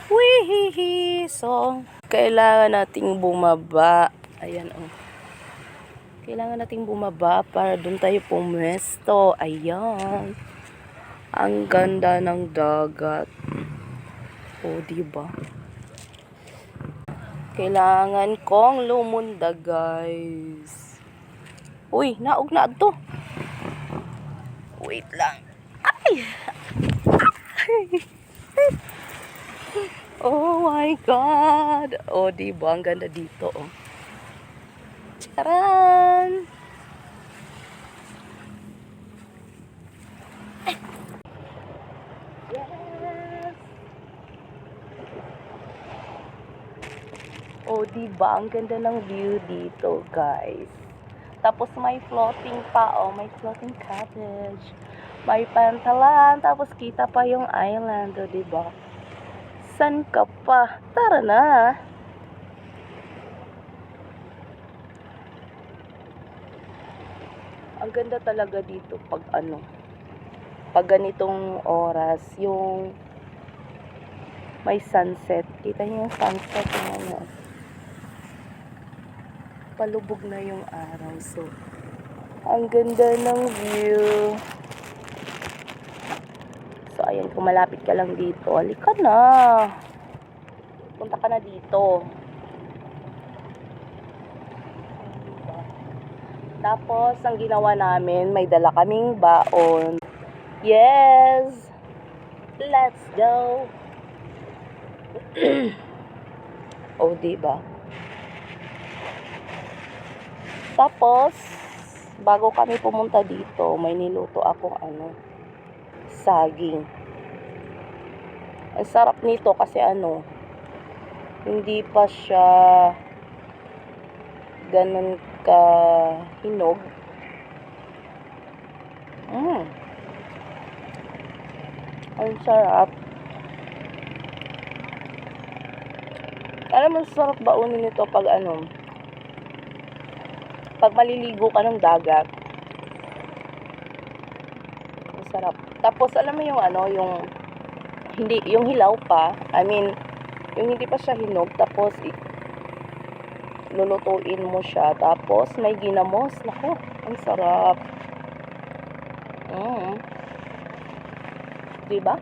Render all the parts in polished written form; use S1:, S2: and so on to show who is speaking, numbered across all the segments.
S1: Wihihi! So, kailangan nating bumaba. Ayan, oh. Kailangan nating bumaba para dun tayo pumwesto. Ayan. Ang ganda ng dagat. O, diba? Kailangan kong lumunda, guys. Uy, naog na to. Wait lang. Ay! Oh my God! O, diba? Ang ganda dito, oh. Charan! Yes! O, diba? Ang ganda ng view dito, guys. Tapos may floating pa, oh. May floating cottage. May pantalan. Tapos kita pa yung island, oh, diba? San ka pa? Tara na! Ang ganda talaga dito pag pag ganitong oras, yung may sunset. Kita niyo yung sunset, yung palubog na yung araw. So, ang ganda ng view. So, ayan, kung malapit ka lang dito, halika na. Punta ka na dito. Tapos, ang ginawa namin, may dala kaming baon. Yes! Let's go! Oh, diba? Tapos, bago kami pumunta dito, may niluto akong saging. Ang sarap nito kasi hindi pa siya ganun ka hinog. Ang sarap. Alam mo, sarap baunin nito pag pag maliligo ka ng dagat. Ang sarap. Tapos alam mo yung yung hilaw pa, yung hindi pa siya hinog, tapos lulutuin mo siya, tapos may ginamos. Naku, ang sarap. Diba?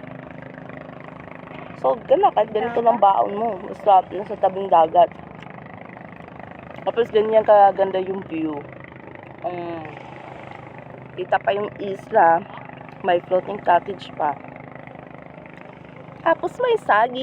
S1: So, ganito lang baon mo. Nasa tabing dagat. Tapos ganyan kaganda yung view. Kita pa yung isla. May floating cottage pa. Tapos may saging.